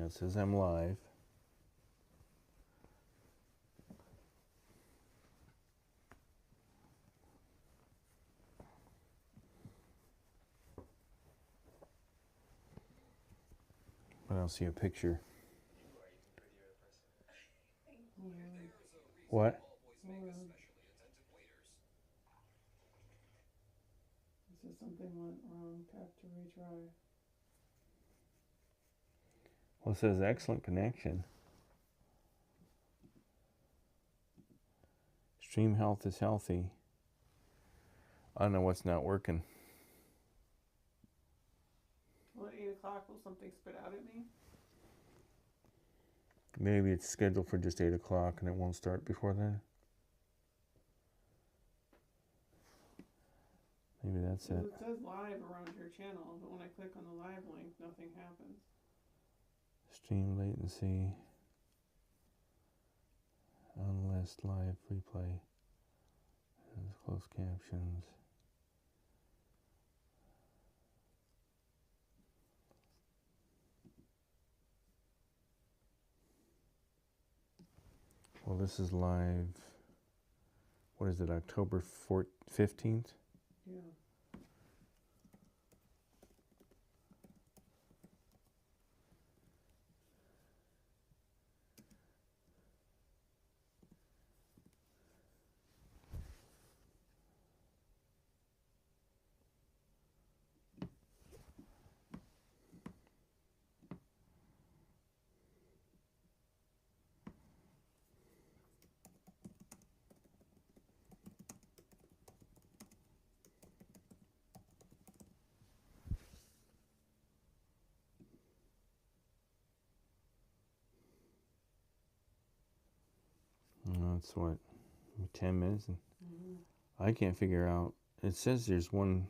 it says I'm live. But I don't see a picture. What? It says something went wrong. Tap to retry. Well, it says excellent connection. Stream health is healthy. I don't know what's not working. Well, at 8 o'clock, will something spit out at me? Maybe it's scheduled for just 8 o'clock and it won't start before then. Maybe that's it. It says live around your channel, but when I click on the live link, nothing happens. Stream latency. Unlist live replay. Closed captions. Well, this is live. What is it, October 15th? Yeah. That's what, 10 minutes? I can't figure out. It says there's one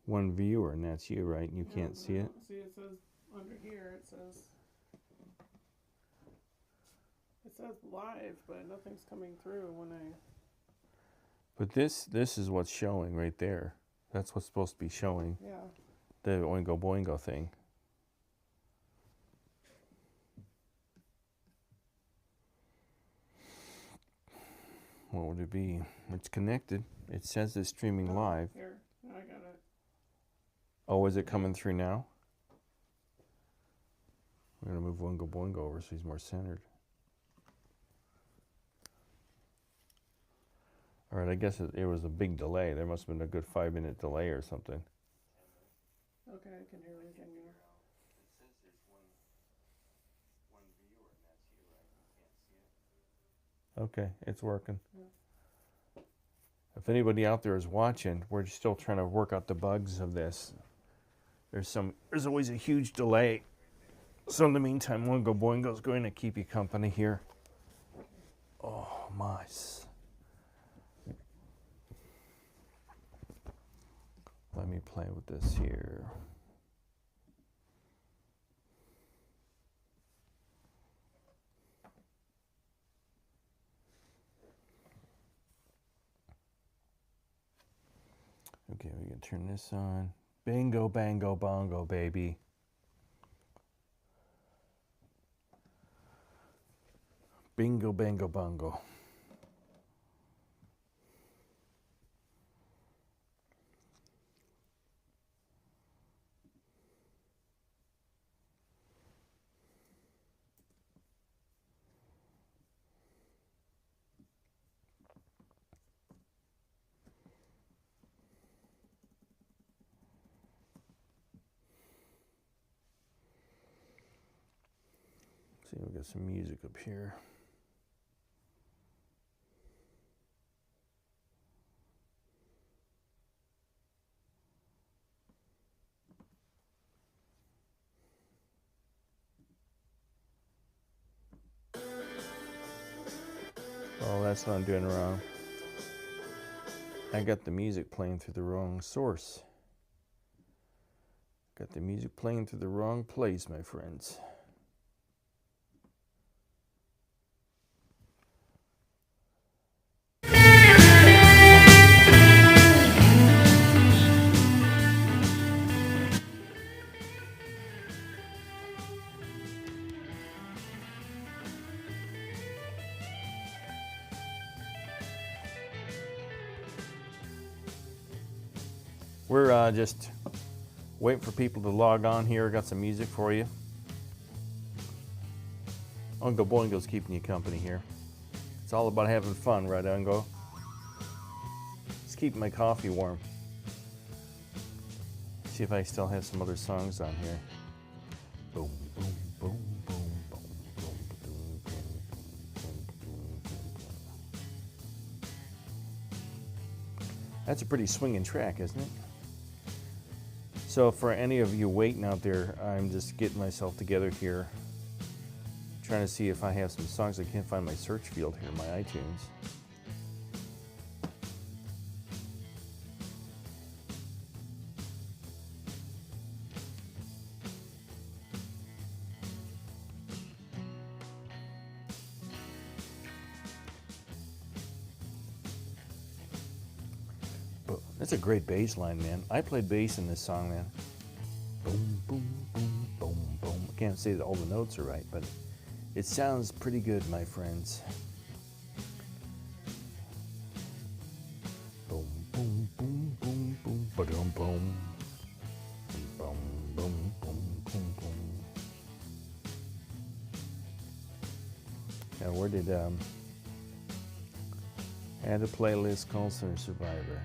viewer, and that's you, right? You can't see it? See, it says under here, it says live, but nothing's coming through when I... But this is what's showing right there. That's what's supposed to be showing. Yeah. The Oingo Boingo thing. What would it be? It's connected. It says it's streaming live. Here, I got it. Oh, is it coming through now? We're going to move Oingo Boingo over so he's more centered. All right, I guess it was a big delay. There must have been a good 5-minute delay or something. Okay, I can hear everything now. It says there's one viewer, and that's you, right? You can't see it. Okay, it's working. Yeah. If anybody out there is watching, we're still trying to work out the bugs of this. There's always a huge delay. So in the meantime, Oingo Boingo's going to keep you company here. Oh, my. Let me play with this here. Okay, we can turn this on. Bingo, bango, bongo, baby. Bingo, bango, bongo. See, we'll get some music up here. Oh, that's what I'm doing wrong. I got the music playing through the wrong source. Got the music playing through the wrong place, my friends. We're just waiting for people to log on here. Got some music for you. Uncle Boingo's keeping you company here. It's all about having fun, right, Ungo? Just keeping my coffee warm. See if I still have some other songs on here. Boom, boom, boom, boom, boom, boom, boom, boom, boom, boom, boom. That's a pretty swinging track, isn't it? So for any of you waiting out there, I'm just getting myself together here, trying to see if I have some songs. I can't find my search field here in my iTunes. That's a great bass line, man. I played bass in this song, man. Boom, boom, boom, boom, boom. I can't say that all the notes are right, but it sounds pretty good, my friends. Boom, boom, boom, boom, boom, ba-dum, boom. Boom, boom, boom, boom, boom. Now, where did, I had a playlist called Survivor.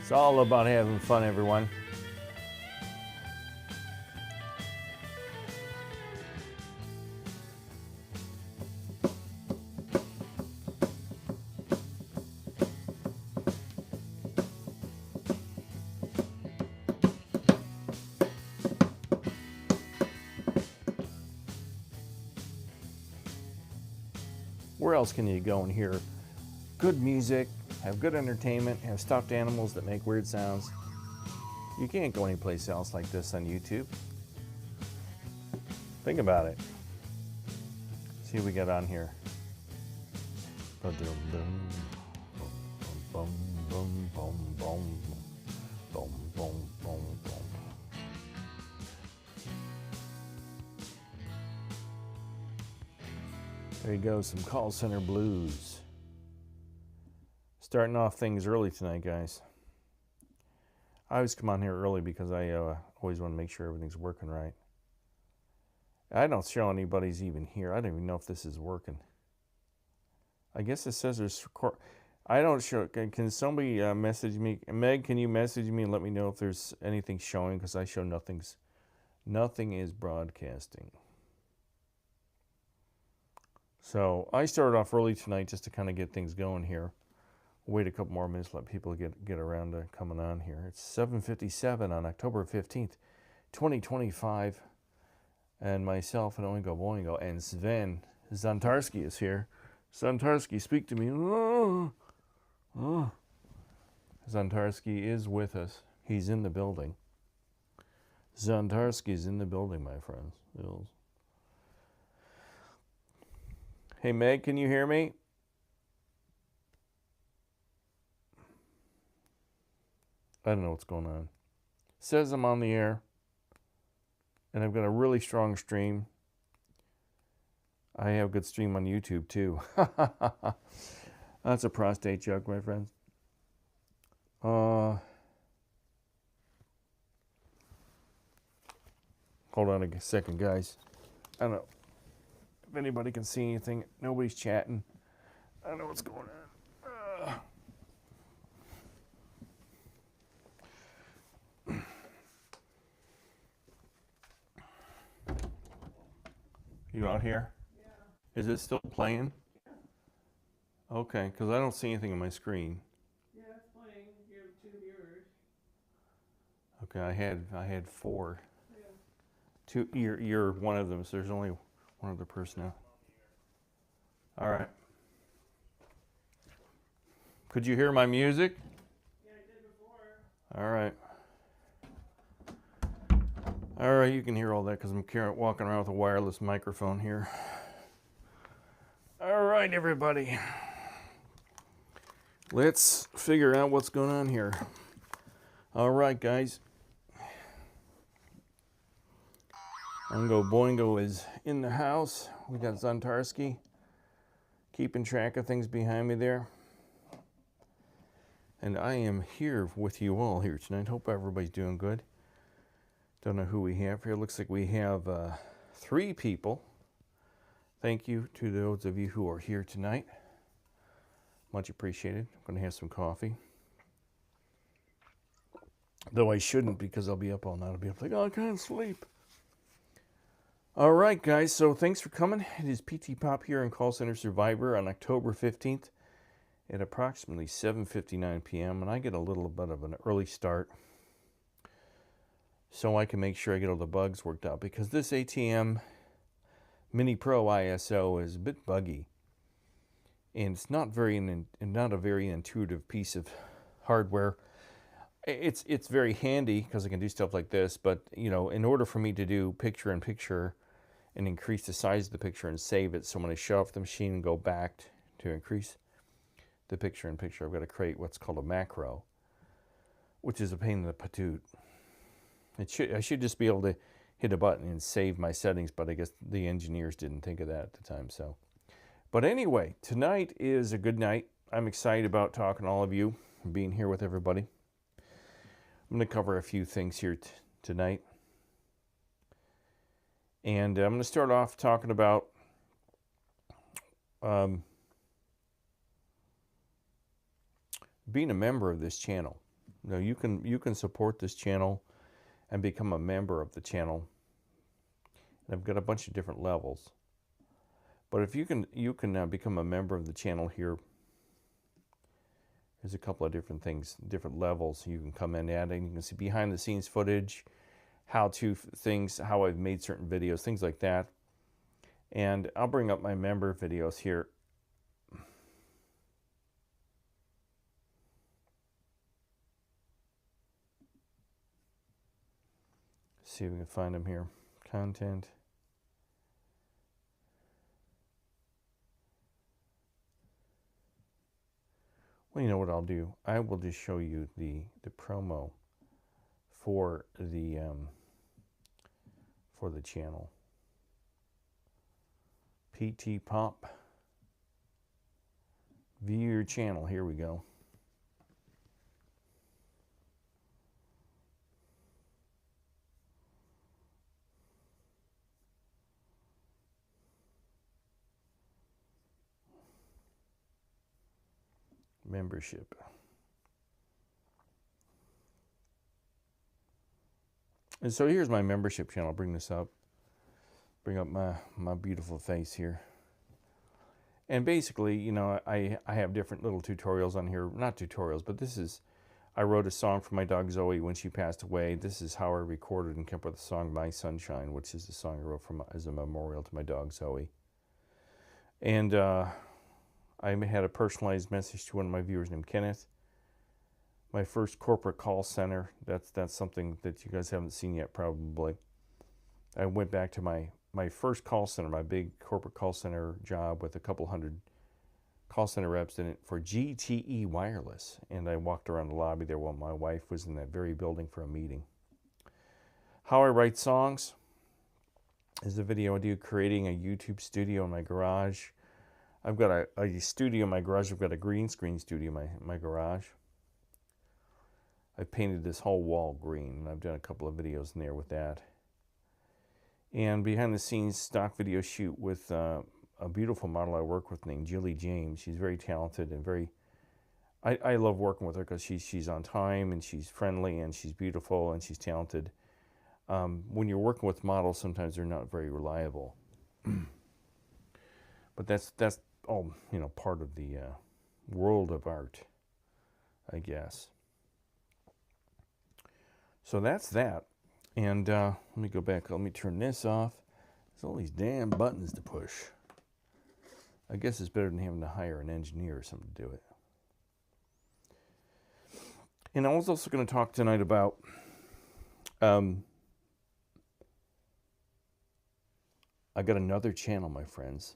It's all about having fun, everyone. Where else can you go and hear good music, have good entertainment, have stuffed animals that make weird sounds? You can't go anyplace else like this on YouTube. Think about it. See what we got on here. There you go, some call center blues. Starting off things early tonight, guys. I always come on here early because I always want to make sure everything's working right. I don't show anybody's even here. I don't even know if this is working. I guess it says there's record. I don't show. Can somebody message me? Meg, can you message me and let me know if there's anything showing? Because I show nothing is broadcasting. So I started off early tonight just to kind of get things going here. Wait a couple more minutes, let people get around to coming on here. It's 7:57 on October 15th, 2025. And myself and Oingo Boingo and Sven Zantarski is here. Zantarski, speak to me. Zantarski is with us. He's in the building. Zantarski's in the building, my friends. Hey, Meg, can you hear me? I don't know what's going on. Says I'm on the air. And I've got a really strong stream. I have a good stream on YouTube, too. That's a prostate joke, my friends. Hold on a second, guys. I don't know if anybody can see anything. Nobody's chatting. I don't know what's going on. You out here? Yeah. Is it still playing? Yeah. Okay, because I don't see anything on my screen. Yeah, it's playing. You have 2 viewers. Okay, I had 4. Yeah. 2. You're one of them, so there's only one other person now. All right. Could you hear my music? Yeah, I did before. All right. All right, you can hear all that because I'm walking around with a wireless microphone here. All right, everybody. Let's figure out what's going on here. All right, guys. Oingo Boingo is in the house. We got Zontarski keeping track of things behind me there. And I am here with you all here tonight. Hope everybody's doing good. Don't know who we have here. Looks like we have 3 people. Thank you to those of you who are here tonight. Much appreciated. I'm going to have some coffee. Though I shouldn't, because I'll be up all night. I'll be up like, oh, I can't sleep. All right, guys. So thanks for coming. It is PTPOP here in Call Center Survivor on October 15th at approximately 7:59 p.m. And I get a little bit of an early start so I can make sure I get all the bugs worked out, because this ATM Mini Pro ISO is a bit buggy. And it's not a very intuitive piece of hardware. It's very handy because I can do stuff like this, but in order for me to do picture-in-picture and increase the size of the picture and save it, so when I shut off the machine and go back to increase the picture-in-picture, I've got to create what's called a macro, which is a pain in the patoot. I should just be able to hit a button and save my settings, but I guess the engineers didn't think of that at the time. But anyway, tonight is a good night. I'm excited about talking to all of you and being here with everybody. I'm going to cover a few things here tonight. And I'm going to start off talking about being a member of this channel. You can support this channel and become a member of the channel. And I've got a bunch of different levels. But if you can become a member of the channel here. There's a couple of different things, different levels you can come in at, and you can see behind the scenes footage, how-to things, how I've made certain videos, things like that. And I'll bring up my member videos here. See if we can find them here. Content. Well, you know what I'll do? I will just show you the promo for the channel. PTPOP. View your channel. Here we go. Membership. And so here's my membership channel. I'll bring this up. Bring up my beautiful face here. And basically, I have different little tutorials on here. Not tutorials, but I wrote a song for my dog Zoe when she passed away. This is how I recorded and came up with the song My Sunshine, which is the song I wrote as a memorial to my dog Zoe. And I had a personalized message to one of my viewers named Kenneth. My first corporate call center. That's something that you guys haven't seen yet, probably. I went back to my first call center, my big corporate call center job with a couple hundred call center reps in it for GTE Wireless. And I walked around the lobby there while my wife was in that very building for a meeting. How I write songs is a video I do creating a YouTube studio in my garage. I've got a studio in my garage. I've got a green screen studio in my garage. I painted this whole wall green, and I've done a couple of videos in there with that. And behind the scenes stock video shoot with a beautiful model I work with named Jilly James. She's very talented and I love working with her because she's on time and she's friendly and she's beautiful and she's talented. When you're working with models, sometimes they're not very reliable. But that's all, part of the world of art, I guess. So that's that. And let me go back. Let me turn this off. There's all these damn buttons to push. I guess it's better than having to hire an engineer or something to do it. And I was also going to talk tonight about I got another channel, my friends,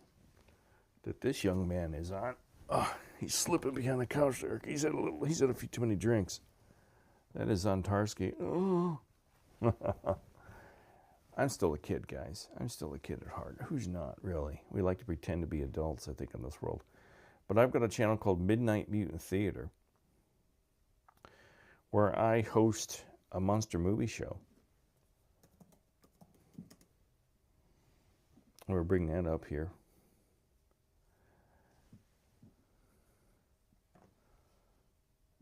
that this young man is on. Oh, he's slipping behind the couch there. He's had a few too many drinks. That is Zontarski. Oh. I'm still a kid, guys. I'm still a kid at heart. Who's not, really? We like to pretend to be adults, I think, in this world. But I've got a channel called Midnight Mutant Theater where I host a monster movie show. We're bringing that up here.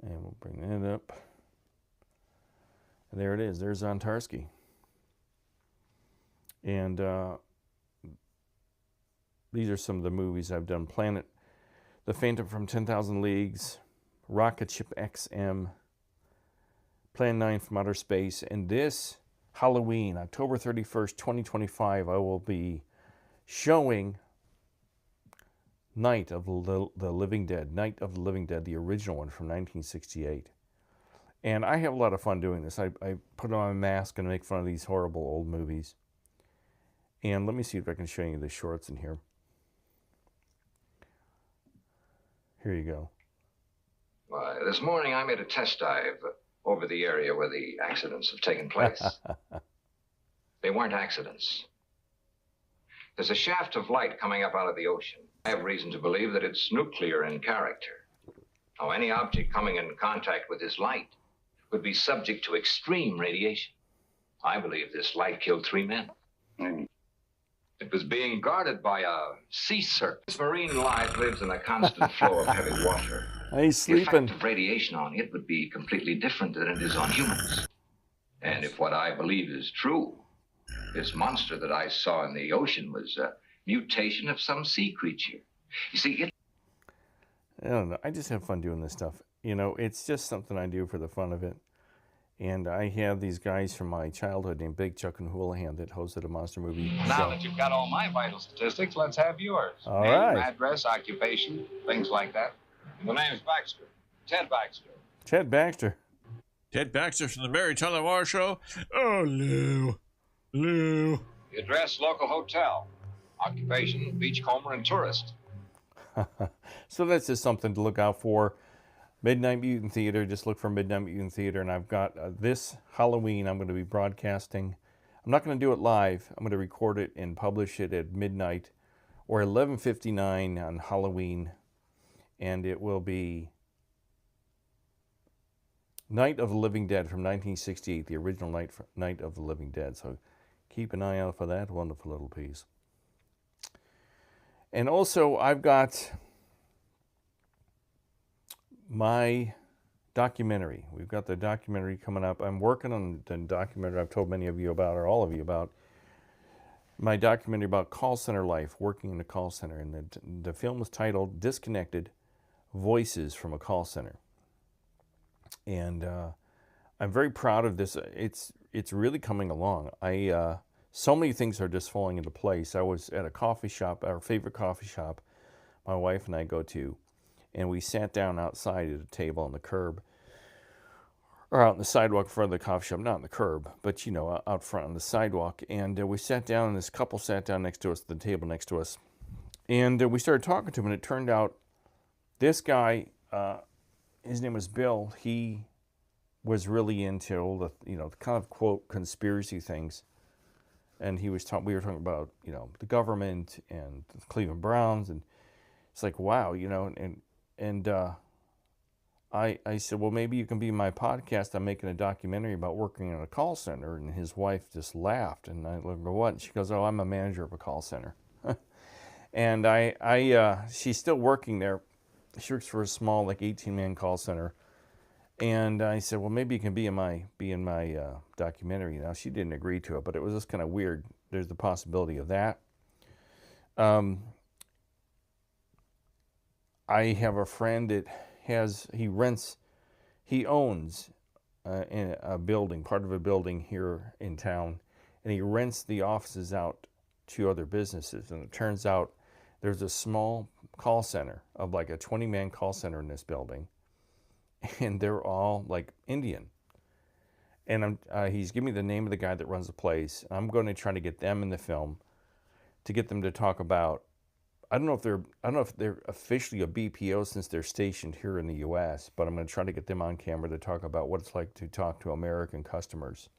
And we'll bring that up. And there it is. There's Zontarski. And these are some of the movies I've done. Planet, The Phantom from 10,000 Leagues, Rocket Ship XM, Plan 9 from Outer Space. And this Halloween, October 31st, 2025, I will be showing Night of the Living Dead. Night of the Living Dead, the original one from 1968. And I have a lot of fun doing this. I put on a mask and make fun of these horrible old movies. And let me see if I can show you the shorts in here. Here you go. Why, this morning I made a test dive over the area where the accidents have taken place. They weren't accidents. There's a shaft of light coming up out of the ocean. I have reason to believe that it's nuclear in character. Now, any object coming in contact with this light would be subject to extreme radiation. I believe this light killed 3 men. It was being guarded by a sea serpent. This marine life lives in a constant flow of heavy water. He's sleeping. The effect of radiation on it would be completely different than it is on humans. And if what I believe is true, this monster that I saw in the ocean was a mutation of some sea creature. You see, I don't know. I just have fun doing this stuff. You know, it's just something I do for the fun of it. And I have these guys from my childhood named Big Chuck and Houlihan that hosted a monster movie Now show. that you've got all my vital statistics, let's have yours. All Name, right. address, occupation, things like that. The name's Baxter. Ted Baxter. Ted Baxter. Ted Baxter from the Mary Tyler Moore Show. Oh, Lou. Lou. The address, local hotel. Occupation, beachcomber and tourist. So that's just something to look out for. Midnight Mutant Theater. Just look for Midnight Mutant Theater. And I've got this Halloween, I'm going to be broadcasting. I'm not going to do it live. I'm going to record it and publish it at midnight or 11:59 on Halloween. And it will be Night of the Living Dead from 1968, the original Night of the Living Dead. So keep an eye out for that wonderful little piece. And also, I've got my documentary. We've got the documentary coming up. I'm working on the documentary I've told many of you about, or all of you about, my documentary about call center life, working in a call center. And the film is titled Disconnected: Voices from a Call Center. And I'm very proud of this. It's really coming along. So many things are just falling into place. I was at a coffee shop, our favorite coffee shop, my wife and I go to, and we sat down outside at a table on the curb, or out on the sidewalk in front of the coffee shop, not on the curb, but, you know, out front on the sidewalk. And we sat down, and this couple sat down next to us, the table next to us. And we started talking to him, and it turned out this guy, his name was Bill, he was really into all the, you know, kind of, quote, conspiracy things. And we were talking about, you know, the government and the Cleveland Browns, and it's like, wow, you know, and I said, well, maybe you can be my podcast. I'm making a documentary about working in a call center. And his wife just laughed, and I go, what? And she goes, oh, I'm a manager of a call center. And she's still working there. She works for a small, like 18-man call center. And I said, well, maybe you can be in my documentary. Now, she didn't agree to it, but it was just kind of weird. There's the possibility of that. I have a friend that he owns a building, part of a building here in town, and he rents the offices out to other businesses. And it turns out there's a small call center of like a 20-man call center in this building. And they're all like Indian. And he's giving me the name of the guy that runs the place. I'm going to try to get them in the film to get them to talk about I don't know if they're officially a BPO since they're stationed here in the U.S., but I'm going to try to get them on camera to talk about what it's like to talk to American customers.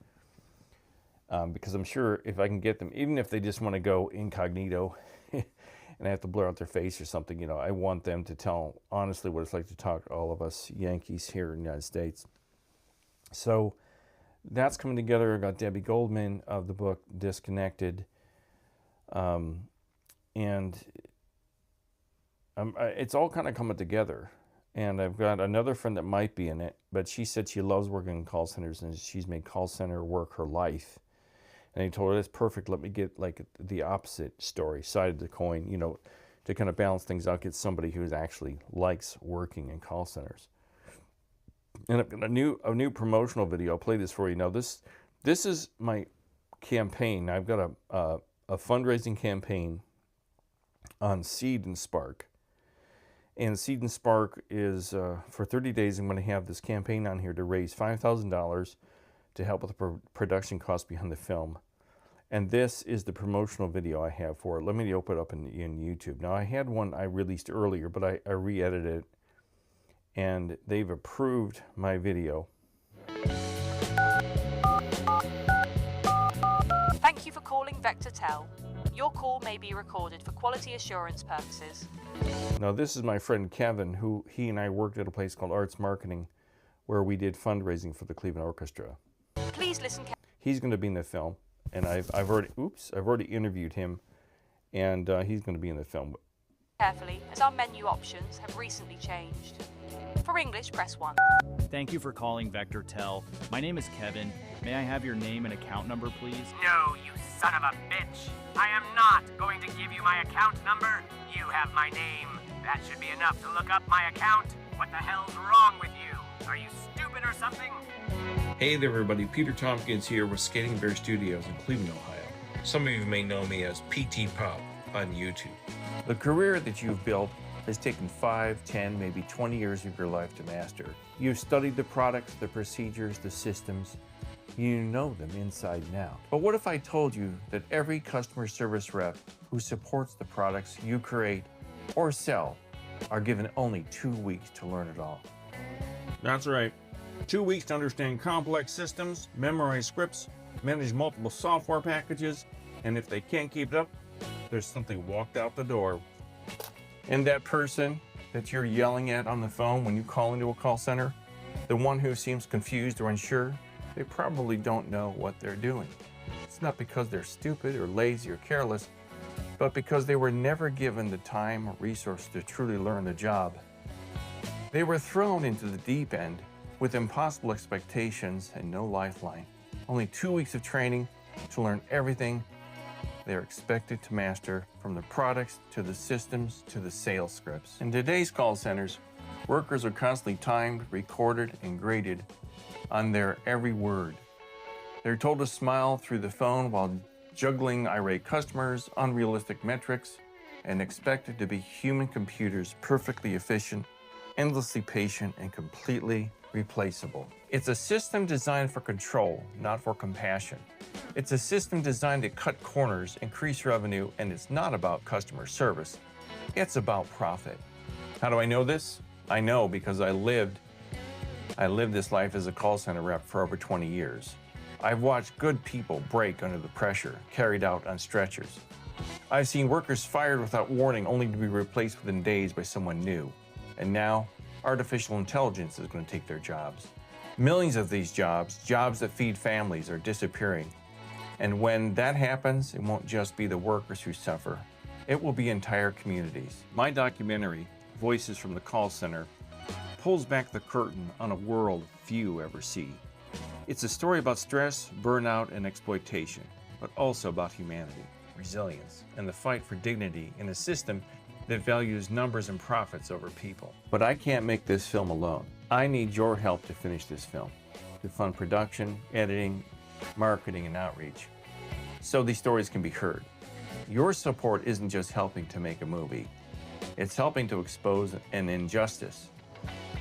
Because I'm sure if I can get them, even if they just want to go incognito and I have to blur out their face or something, you know, I want them to tell honestly what it's like to talk to all of us Yankees here in the United States. So that's coming together. I got Debbie Goldman of the book Disconnected. It's all kind of coming together. And I've got another friend that might be in it, but she said she loves working in call centers and she's made call center work her life. And I told her, that's perfect. Let me get like the opposite story, side of the coin, you know, to kind of balance things out, get somebody who actually likes working in call centers. And I've got a new promotional video. I'll play this for you. Now, this is my campaign. I've got a fundraising campaign on Seed and Spark. And Seed and Spark is, for 30 days, I'm going to have this campaign on here to raise $5,000 to help with the production costs behind the film. And this is the promotional video I have for it. Let me open it up in YouTube. Now, I had one I released earlier, but I re-edited it. And they've approved my video. Thank you for calling VectorTel. Your call may be recorded for quality assurance purposes. Now, this is my friend Kevin, who he and I worked at a place called Arts Marketing, where we did fundraising for the Cleveland Orchestra. Please listen. He's going to be in the film, and I've already interviewed him, and he's going to be in the film. Carefully, as our menu options have recently changed. For English, press 1. Thank you for calling VectorTel. My name is Kevin. May I have your name and account number, please? No, you son of a bitch. I am not going to give you my account number. You have my name. That should be enough to look up my account. What the hell's wrong with you? Are you stupid or something? Hey there, everybody. Peter Tompkins here with Skating Bear Studios in Cleveland, Ohio. Some of you may know me as PTPOP on YouTube. The career that you've built has taken 5, 10, maybe 20 years of your life to master. You've studied the products, the procedures, the systems. You know them inside and out. But what if I told you that every customer service rep who supports the products you create or sell are given only 2 weeks to learn it all? That's right. 2 weeks to understand complex systems, memorize scripts, manage multiple software packages, and if they can't keep it up, there's something walked out the door. And that person that you're yelling at on the phone when you call into a call center, the one who seems confused or unsure, they probably don't know what they're doing. It's not because they're stupid or lazy or careless, but because they were never given the time or resource to truly learn the job. They were thrown into the deep end with impossible expectations and no lifeline. Only 2 weeks of training to learn everything they're expected to master, from the products to the systems to the sales scripts. In today's call centers, workers are constantly timed, recorded, and graded on their every word. They're told to smile through the phone while juggling irate customers, unrealistic metrics, and expected to be human computers, perfectly efficient, endlessly patient, and completely replaceable. It's a system designed for control, not for compassion. It's a system designed to cut corners, increase revenue, and it's not about customer service. It's about profit. How do I know this? I know because I lived this life as a call center rep for over 20 years. I've watched good people break under the pressure, carried out on stretchers. I've seen workers fired without warning only to be replaced within days by someone new. And now, artificial intelligence is going to take their jobs. Millions of these jobs that feed families, are disappearing. And when that happens, it won't just be the workers who suffer. It will be entire communities. My documentary, Voices from the Call Center, pulls back the curtain on a world few ever see. It's a story about stress, burnout, and exploitation, but also about humanity, resilience, and the fight for dignity in a system that values numbers and profits over people. But I can't make this film alone. I need your help to finish this film, to fund production, editing, marketing, and outreach, so these stories can be heard. Your support isn't just helping to make a movie. It's helping to expose an injustice.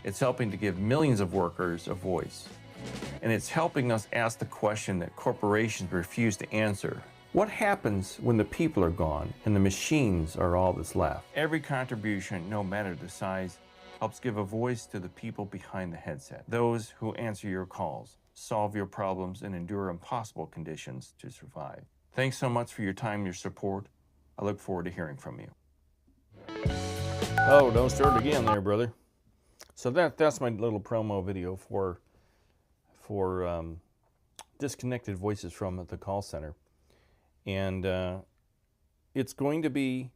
It's helping to give millions of workers a voice. And it's helping us ask the question that corporations refuse to answer. What happens when the people are gone and the machines are all that's left? Every contribution, no matter the size, helps give a voice to the people behind the headset, those who answer your calls, solve your problems, and endure impossible conditions to survive. Thanks so much for your time and your support. I look forward to hearing from you. Oh, don't start again there, brother. So that's my little promo video for disconnected voices from the call center. And it's going to be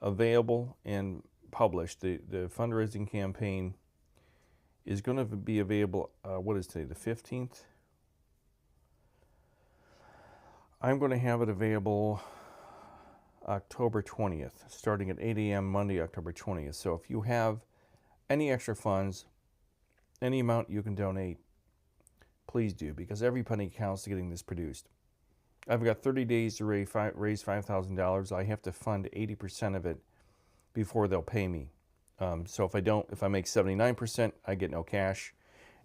available and published. The fundraising campaign is going to be available, what is today, the 15th? I'm going to have it available October 20th, starting at 8 a.m. Monday, October 20th. So if you have any extra funds, any amount you can donate, please do, because every penny counts to getting this produced. I've got 30 days to raise $5,000. I have to fund 80% of it before they'll pay me. So if I make 79%, I get no cash,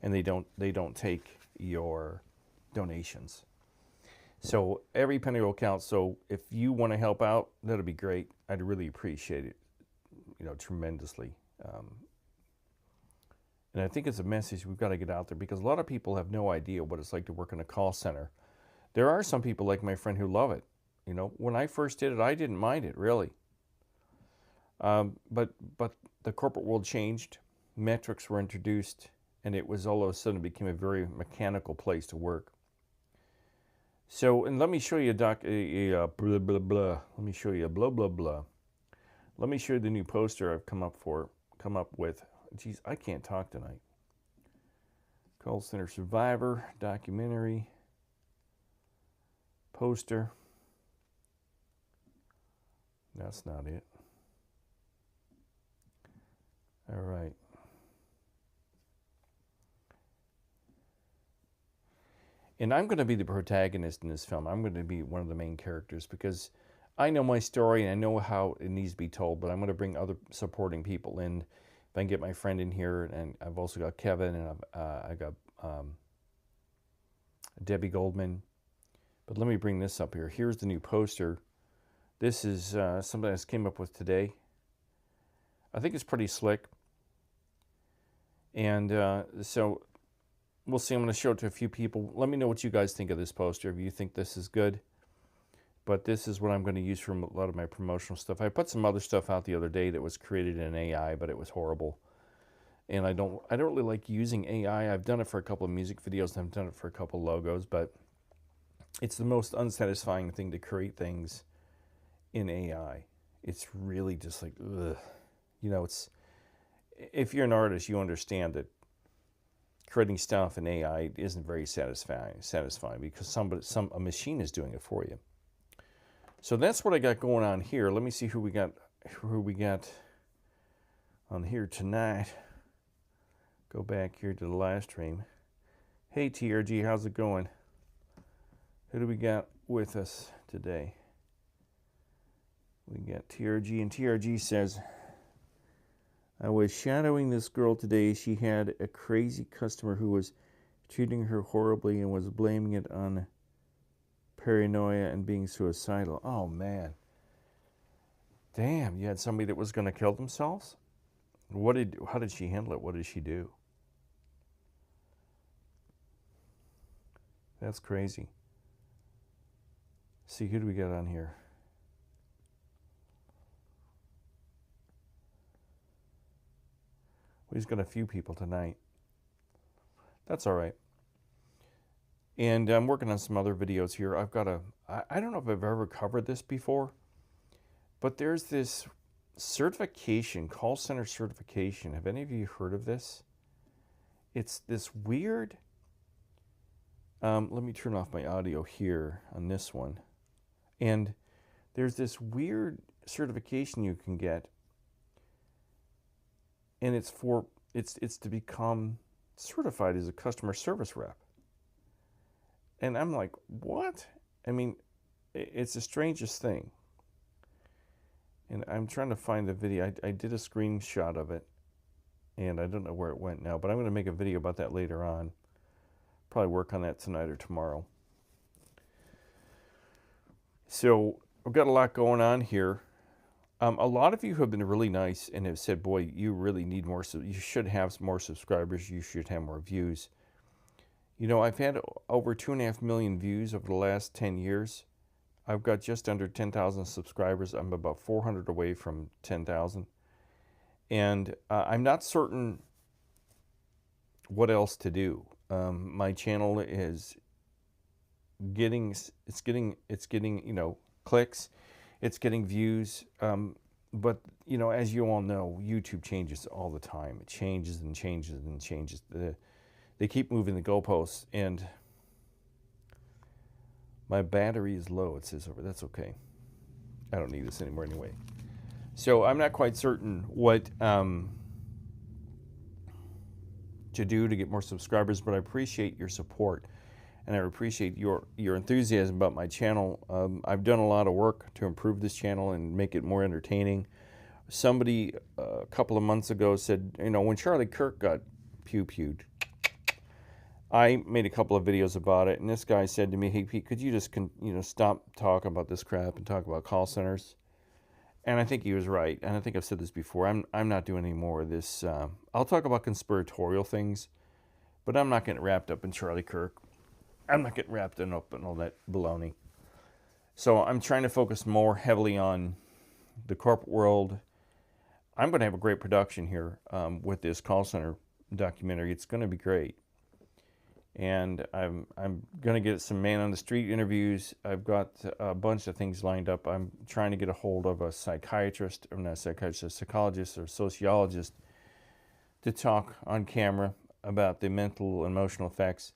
and they don't take your donations. So every penny will count. So if you want to help out, that'll be great. I'd really appreciate it, tremendously. And I think it's a message we've got to get out there, because a lot of people have no idea what it's like to work in a call center. There are some people like my friend who love it. When I first did it, I didn't mind it, really. But the corporate world changed, metrics were introduced, and it was all of a sudden it became a very mechanical place to work. So, and let me show you blah, blah, blah. Let me show you blah, blah, blah. Let me show you the new poster I've come up with. Geez, I can't talk tonight. Call Center Survivor, documentary, poster. That's not it. All right. And I'm going to be the protagonist in this film. I'm going to be one of the main characters, because I know my story and I know how it needs to be told, but I'm going to bring other supporting people in. If I can get my friend in here, and I've also got Kevin, and I got Debbie Goldman. But let me bring this up here. Here's the new poster. This is something I just came up with today. I think it's pretty slick. And so we'll see. I'm going to show it to a few people. Let me know what you guys think of this poster, if you think this is good. But this is what I'm going to use for a lot of my promotional stuff. I put some other stuff out the other day that was created in AI, but it was horrible. And I don't really like using AI. I've done it for a couple of music videos, and I've done it for a couple of logos, but it's the most unsatisfying thing to create things in AI. It's really just like, ugh. If you're an artist, you understand that creating stuff in AI isn't very satisfying because a machine is doing it for you. So that's what I got going on here. Let me see who we got on here tonight. Go back here to the live stream. Hey TRG, how's it going? Who do we got with us today? We got TRG, and TRG says, I was shadowing this girl today. She had a crazy customer who was treating her horribly and was blaming it on paranoia and being suicidal. Oh man. Damn, you had somebody that was going to kill themselves? How did she handle it? What did she do? That's crazy. See, who do we got on here? We've got a few people tonight. That's all right. And I'm working on some other videos here. I don't know if I've ever covered this before, but there's this certification, call center certification. Have any of you heard of this? It's this weird, let me turn off my audio here on this one. And there's this weird certification you can get, and it's to become certified as a customer service rep. And I'm like, what? I mean, it's the strangest thing. And I'm trying to find the video. I did a screenshot of it, and I don't know where it went now, but I'm going to make a video about that later on. Probably work on that tonight or tomorrow. So I've got a lot going on here. A lot of you have been really nice and have said, boy, you really need more, so you should have more subscribers, you should have more views. You know, I've had over 2.5 million views over the last 10 years. I've got just under 10,000 subscribers. I'm about 400 away from 10,000. And I'm not certain what else to do. My channel is getting, you know, clicks. It's getting views. But, you know, as you all know, YouTube changes all the time. It changes and changes and changes. They keep moving the goalposts, and my battery is low, it says over. That's okay. I don't need this anymore anyway. So I'm not quite certain what to do to get more subscribers, but I appreciate your support, and I appreciate your enthusiasm about my channel. I've done a lot of work to improve this channel and make it more entertaining. Somebody a couple of months ago said, you know, when Charlie Kirk got pew-pewed, I made a couple of videos about it, and this guy said to me, hey, Pete, could you just stop talking about this crap and talk about call centers? And I think he was right, and I think I've said this before. I'm not doing any more of this. I'll talk about conspiratorial things, but I'm not getting wrapped up in Charlie Kirk. I'm not getting wrapped up in all that baloney. So I'm trying to focus more heavily on the corporate world. I'm going to have a great production here with this call center documentary. It's going to be great. And I'm going to get some man on the street interviews. I've got a bunch of things lined up. I'm trying to get a hold of a psychiatrist, or not a psychiatrist, a psychologist or sociologist to talk on camera about the mental and emotional effects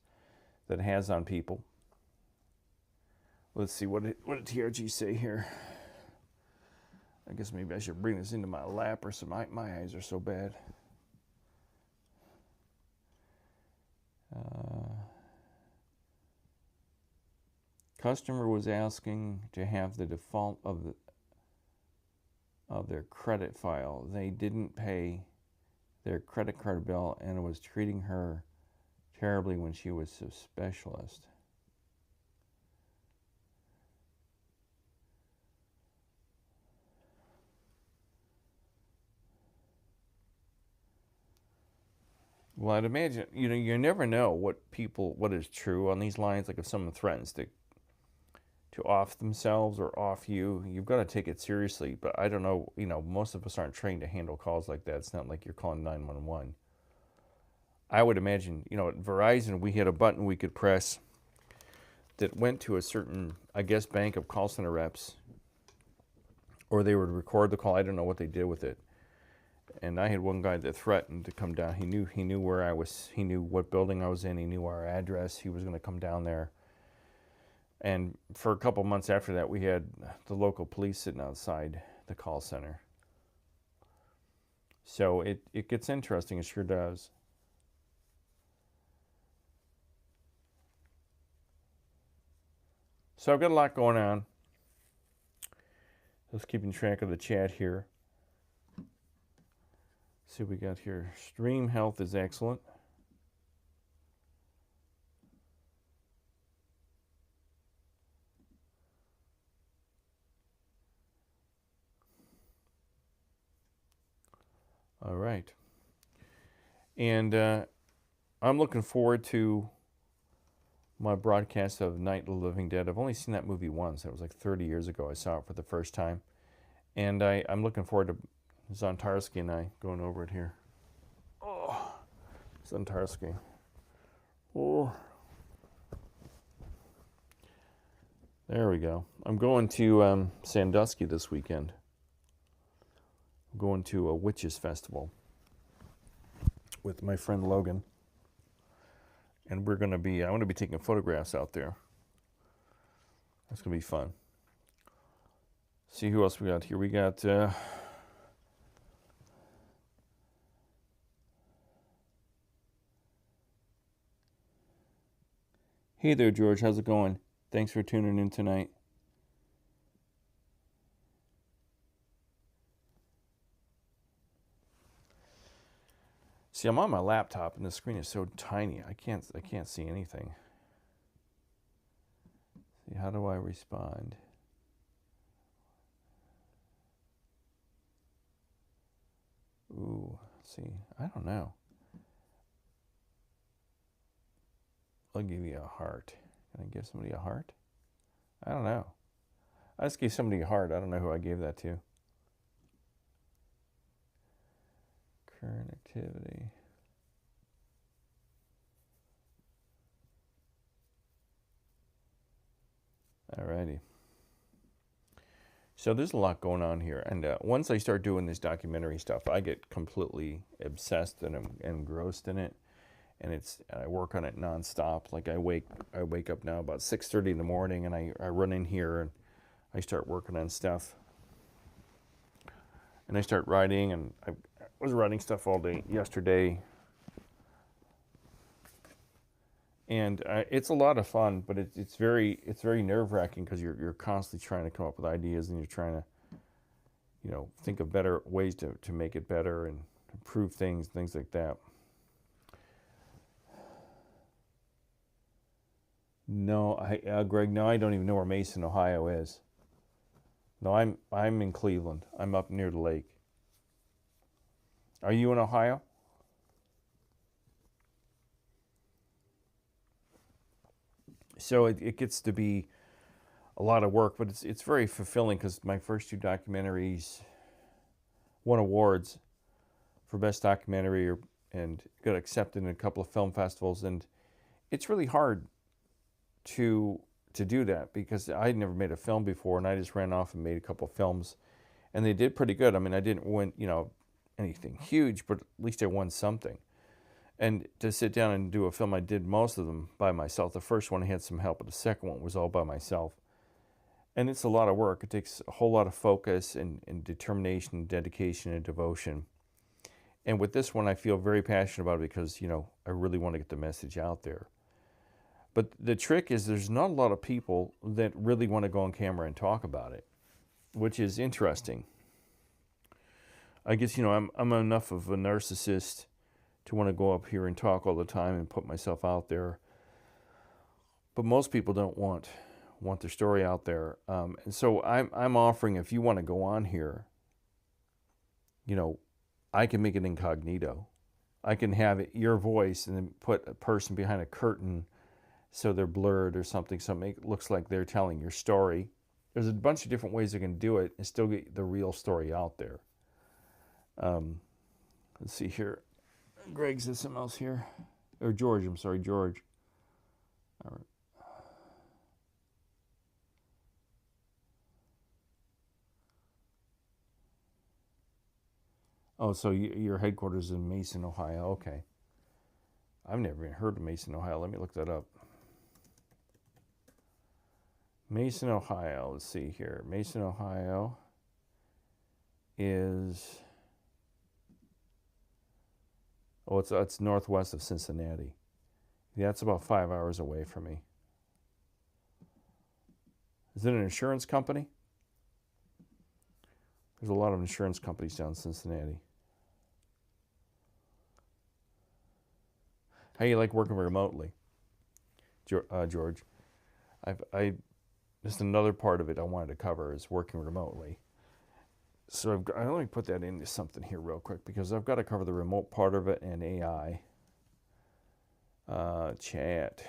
that it has on people. Let's see, what did TRG say here? I guess maybe I should bring this into my lap or something. My eyes are so bad. Customer was asking to have the default of their credit file. They didn't pay their credit card bill and was treating her terribly when she was a specialist. Well, I'd imagine, you know, you never know what is true on these lines. Like if someone threatens to off themselves or off you, you've got to take it seriously. But I don't know, you know, most of us aren't trained to handle calls like that. It's not like you're calling 911. I would imagine, you know, at Verizon, we had a button we could press that went to a certain, I guess, bank of call center reps, or they would record the call. I don't know what they did with it. And I had one guy that threatened to come down. He knew where I was. He knew what building I was in. He knew our address. He was going to come down there. And for a couple months after that, we had the local police sitting outside the call center. So it gets interesting. It sure does. So I've got a lot going on. Just keeping track of the chat here. See what we got here. Stream health is excellent. All right. And I'm looking forward to my broadcast of Night of the Living Dead. I've only seen that movie once. It was like 30 years ago I saw it for the first time. And I'm looking forward to Zontarski and I going over it here. Oh, Zontarski. Oh. There we go. I'm going to Sandusky this weekend. I'm going to a witches festival with my friend Logan. And I'm going to be taking photographs out there. That's going to be fun. See who else we got here. We got hey there, George. How's it going? Thanks for tuning in tonight. See, I'm on my laptop and the screen is so tiny. I can't see anything. See, how do I respond? Ooh, let's see. I don't know. I'll give you a heart. Can I give somebody a heart? I don't know. I just gave somebody a heart. I don't know who I gave that to. Current activity. Alrighty. So there's a lot going on here, and once I start doing this documentary stuff, I get completely obsessed and I'm engrossed in it, and I work on it nonstop. Like I wake up now about 6:30 in the morning, and I run in here and I start working on stuff, and I start writing, and I was writing stuff all day yesterday. And it's a lot of fun, but it's very nerve-wracking because you're constantly trying to come up with ideas, and you're trying to, think of better ways to make it better and improve things like that. No, Greg, no, I don't even know where Mason, Ohio is. No, I'm in Cleveland. I'm up near the lake. Are you in Ohio? So it gets to be a lot of work, but it's very fulfilling because my first 2 documentaries won awards for best documentary and got accepted in a couple of film festivals, and it's really hard to do that because I'd never made a film before, and I just ran off and made a couple of films, and they did pretty good. I mean, I didn't win anything huge, but at least I won something. And to sit down and do a film, I did most of them by myself. The first one I had some help, but the second one was all by myself. And it's a lot of work. It takes a whole lot of focus and determination, dedication, and devotion. And with this one, I feel very passionate about it because, I really want to get the message out there. But the trick is there's not a lot of people that really want to go on camera and talk about it, which is interesting. I guess, I'm enough of a narcissist to want to go up here and talk all the time and put myself out there. But most people don't want their story out there. And so I'm offering, if you want to go on here, I can make it incognito. I can have your voice and then put a person behind a curtain so they're blurred or something, so it looks like they're telling your story. There's a bunch of different ways I can do it and still get the real story out there. Let's see here. Greg says something else here. Or George, I'm sorry, George. All right. Oh, so your headquarters is in Mason, Ohio. Okay. I've never even heard of Mason, Ohio. Let me look that up. Mason, Ohio. Let's see here. Mason, Ohio is... Oh, it's northwest of Cincinnati. Yeah, it's about 5 hours away from me. Is it an insurance company? There's a lot of insurance companies down in Cincinnati. How you like working remotely, George? Just another part of it I wanted to cover is working remotely. So let me put that into something here real quick because I've got to cover the remote part of it and AI. Chat.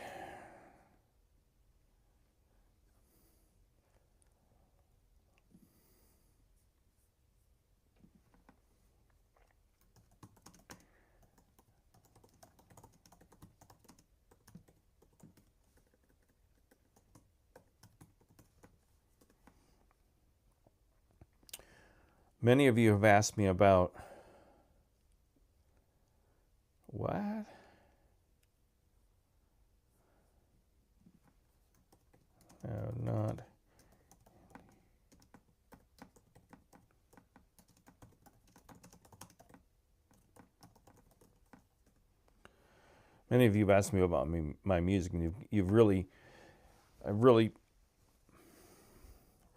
Many of you have asked me about what? No, not. Many of you have asked me about my music, and I'm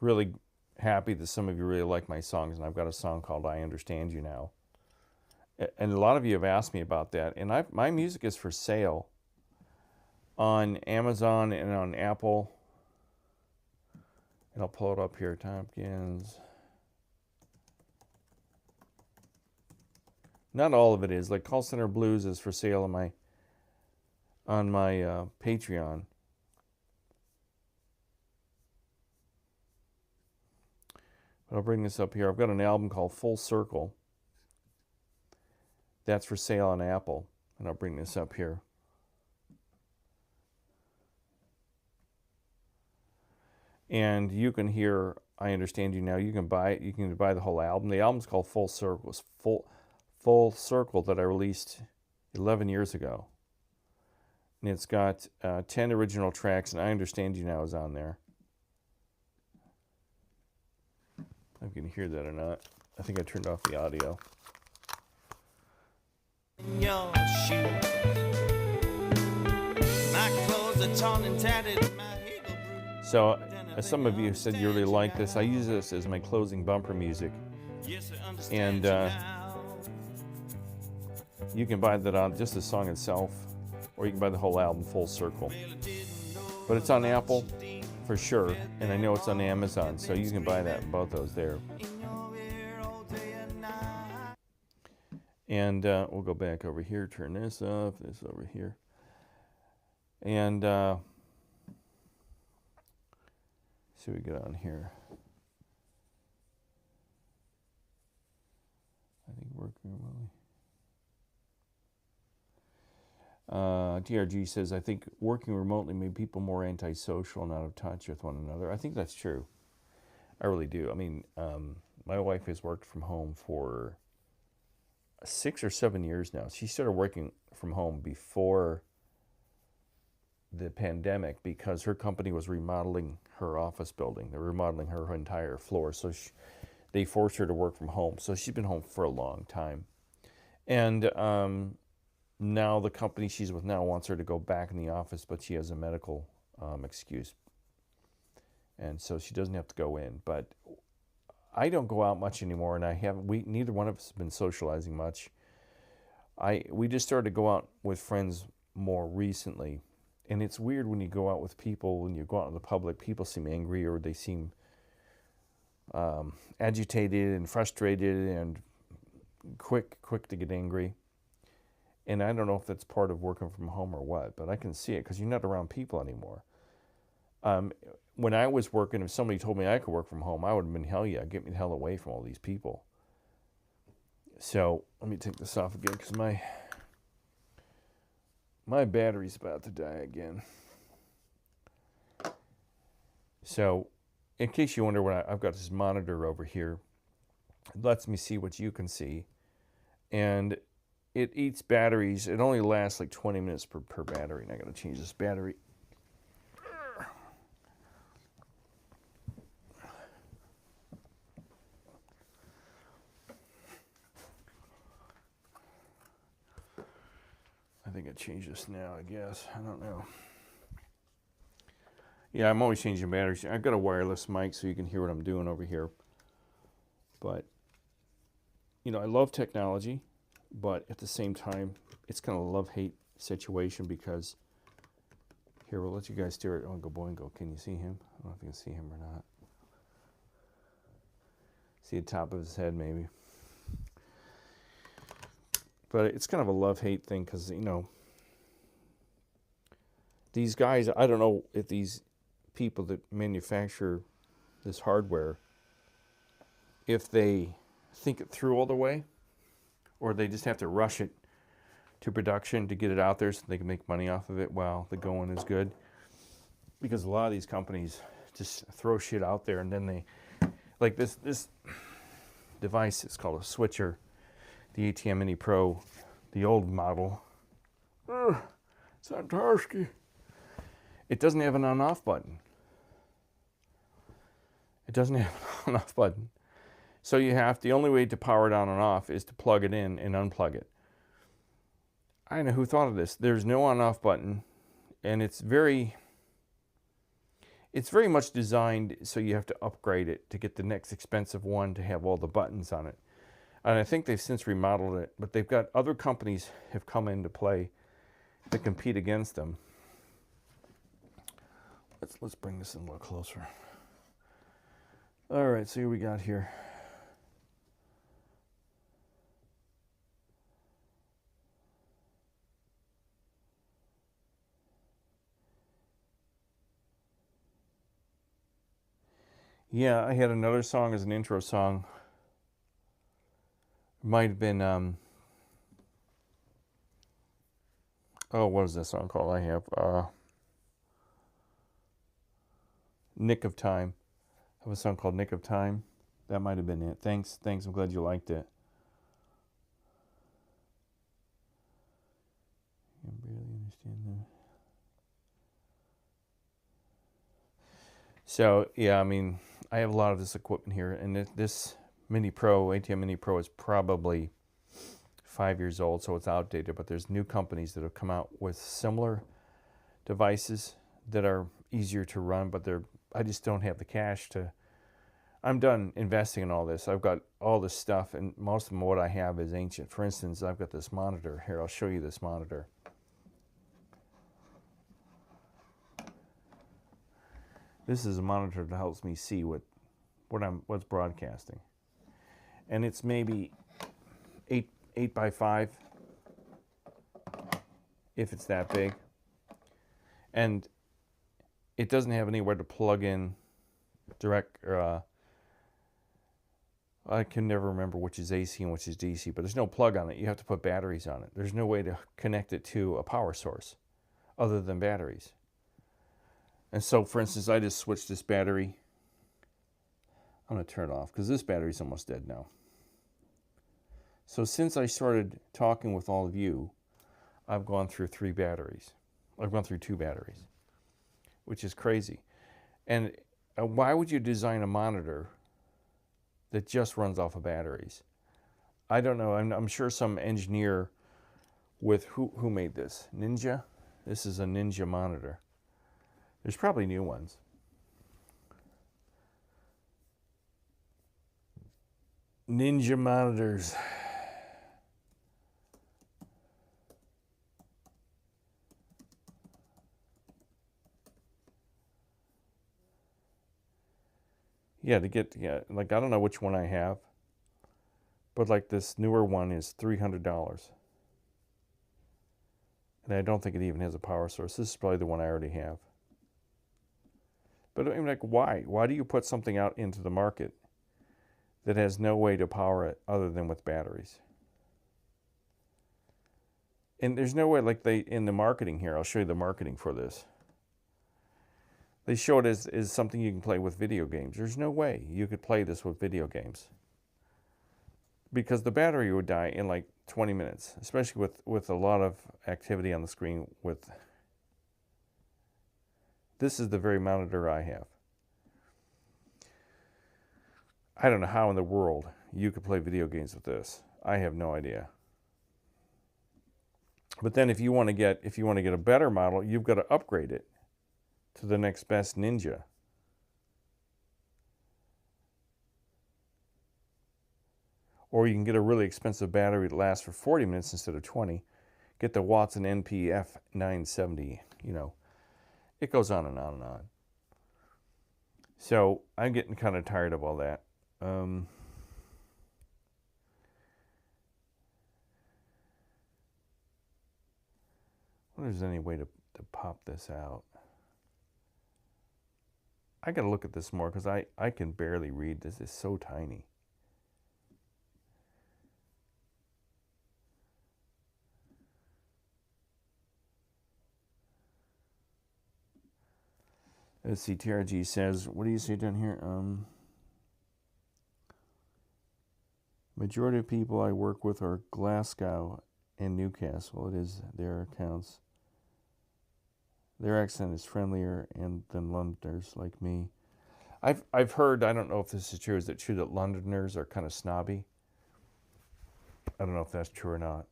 really happy that some of you really like my songs, and I've got a song called I Understand You Now. And a lot of you have asked me about that, and my music is for sale on Amazon and on Apple. And I'll pull it up here, Tompkins. Not all of it is. Like Call Center Blues is for sale on my Patreon. But I'll bring this up here. I've got an album called Full Circle. That's for sale on Apple. And I'll bring this up here. And you can hear I Understand You Now. You can buy it. You can buy the whole album. The album's called Full Circle. It's Full Circle that I released 11 years ago. And it's got 10 original tracks, and I Understand You Now is on there. I don't know if you can hear that or not. I think I turned off the audio. In your shoes. My clothes are torn and tattered. My ego bruised. So, as some of you said you really like this, I use this as my closing bumper music. Yes, I understand And you now. you can buy that on just the song itself, or you can buy the whole album, Full Circle. But it's on Apple for sure, and I know it's on Amazon, so you can buy that, both those there. And we'll go back over here, turn this off, this over here. And see what we get on here. I think working remotely. DRG says, I think working remotely made people more antisocial and out of touch with one another. I think that's true. I really do. I mean, my wife has worked from home for 6 or 7 years now. She started working from home before the pandemic because her company was remodeling her office building. They're remodeling her entire floor. So they forced her to work from home. So she's been home for a long time. And now the company she's with now wants her to go back in the office, but she has a medical excuse. And so she doesn't have to go in. But I don't go out much anymore, and neither one of us have been socializing much. We just started to go out with friends more recently. And it's weird when you go out with people, when you go out in the public, people seem angry or they seem agitated and frustrated and quick to get angry. And I don't know if that's part of working from home or what, but I can see it because you're not around people anymore. When I was working, if somebody told me I could work from home, I would have been, hell yeah, get me the hell away from all these people. So let me take this off again because my battery's about to die again. So in case you wonder what I've got this monitor over here. It lets me see what you can see. And it eats batteries. It only lasts like 20 minutes per battery. And I got to change this battery. I think I change this now, I guess. I don't know. Yeah, I'm always changing batteries. I've got a wireless mic so you can hear what I'm doing over here. But, you know, I love technology, but at the same time, it's kind of a love-hate situation because, here, we'll let you guys steer it. Oingo Boingo. Can you see him? I don't know if you can see him or not. See the top of his head, maybe. But it's kind of a love-hate thing because, you know, these guys, I don't know if these people that manufacture this hardware, if they think it through all the way, or they just have to rush it to production to get it out there so they can make money off of it while the going is good. Because a lot of these companies just throw shit out there and then they, like this device is called a switcher. The ATM Mini Pro, the old model. It's Antarski. It doesn't have an on-off button. It doesn't have an on-off button. So the only way to power it on and off is to plug it in and unplug it. I don't know who thought of this. There's no on-off button, and it's very much designed so you have to upgrade it to get the next expensive one to have all the buttons on it. And I think they've since remodeled it, but they've got other companies have come into play to compete against them. Let's bring this in a little closer. All right, see what we got here. Yeah, I had another song as an intro song. Might have been, oh, what is that song called? I have, Nick of Time. I have a song called Nick of Time. That might have been it. Thanks. I'm glad you liked it. I barely understand that. So, yeah, I mean, I have a lot of this equipment here, and this Mini Pro, ATM Mini Pro, is probably 5 years old, so it's outdated, but there's new companies that have come out with similar devices that are easier to run, but I just don't have the cash to. I'm done investing in all this. I've got all this stuff, and most of what I have is ancient. For instance, I've got this monitor. Here, I'll show you this monitor. This is a monitor that helps me see what's broadcasting. And it's maybe 8 by 5, if it's that big. And it doesn't have anywhere to plug in direct, I can never remember which is AC and which is DC, but there's no plug on it. You have to put batteries on it. There's no way to connect it to a power source other than batteries. And so, for instance, I just switched this battery. I'm going to turn it off because this battery's almost dead now. So since I started talking with all of you, I've gone through 3 batteries. I've gone through 2 batteries, which is crazy. And why would you design a monitor that just runs off of batteries? I don't know. I'm sure some engineer with who made this? Ninja? This is a Ninja monitor. There's probably new ones. Ninja monitors. Yeah, like I don't know which one I have, but like this newer one is $300. And I don't think it even has a power source. This is probably the one I already have. But I mean, like, why? Why do you put something out into the market that has no way to power it other than with batteries? And there's no way, like in the marketing here, I'll show you the marketing for this. They show it as something you can play with video games. There's no way you could play this with video games, because the battery would die in like 20 minutes, especially with a lot of activity on the screen. This is the very monitor I have. I don't know how in the world you could play video games with this. I have no idea. But then if you want to get a better model, you've got to upgrade it to the next best Ninja. Or you can get a really expensive battery that lasts for 40 minutes instead of 20. Get the Watson NPF 970, It goes on and on and on. So I'm getting kind of tired of all that. I wonder if there's any way to pop this out. I got to look at this more because I can barely read this. It's so tiny. Let's see, TRG says, what do you say down here? Majority of people I work with are Glasgow and Newcastle. It is their accounts. Their accent is friendlier than Londoners like me. I've heard, I don't know if this is true, is it true that Londoners are kind of snobby? I don't know if that's true or not.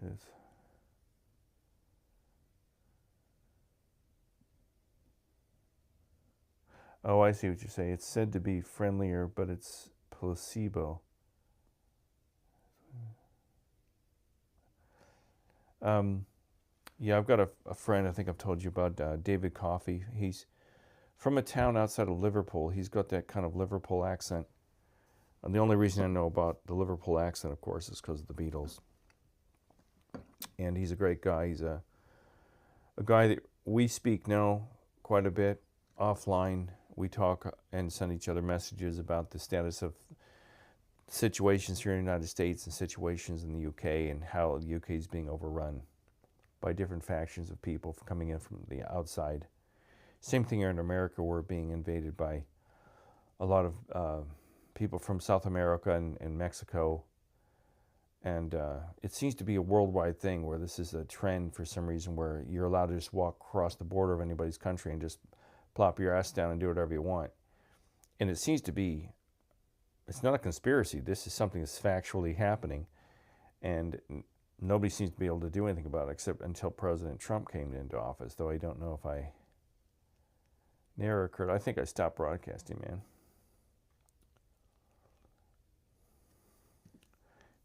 It's Oh, I see what you say. It's said to be friendlier, but it's placebo. Yeah, I've got a friend, I think I've told you about, David Coffey. He's from a town outside of Liverpool. He's got that kind of Liverpool accent. And the only reason I know about the Liverpool accent, of course, is because of the Beatles. And he's a great guy. He's a guy that we speak now quite a bit offline. We talk and send each other messages about the status of situations here in the United States and situations in the UK, and how the UK is being overrun by different factions of people coming in from the outside. Same thing here in America. We're being invaded by a lot of people from South America and Mexico. And it seems to be a worldwide thing where this is a trend for some reason, where you're allowed to just walk across the border of anybody's country and just plop your ass down and do whatever you want. And it seems to be, it's not a conspiracy. This is something that's factually happening. And nobody seems to be able to do anything about it except until President Trump came into office, though I don't know if an error occurred. I think I stopped broadcasting, man.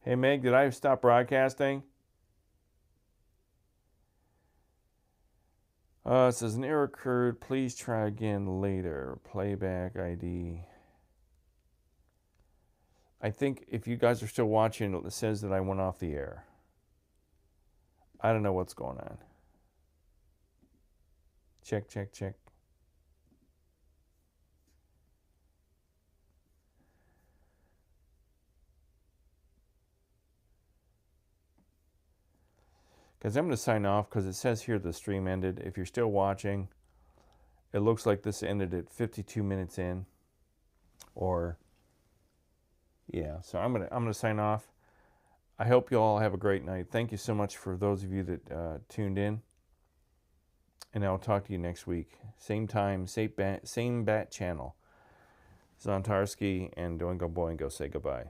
Hey, Meg, did I stop broadcasting? It says an error occurred. Please try again later. Playback ID. I think if you guys are still watching, it says that I went off the air. I don't know what's going on. Check, check, check. Guys, I'm going to sign off because it says here the stream ended. If you're still watching, it looks like this ended at 52 minutes in. Or, yeah, so I'm gonna sign off. I hope you all have a great night. Thank you so much for those of you that tuned in. And I'll talk to you next week. Same time, same bat channel. Zontarski and Doingo Boingo say goodbye.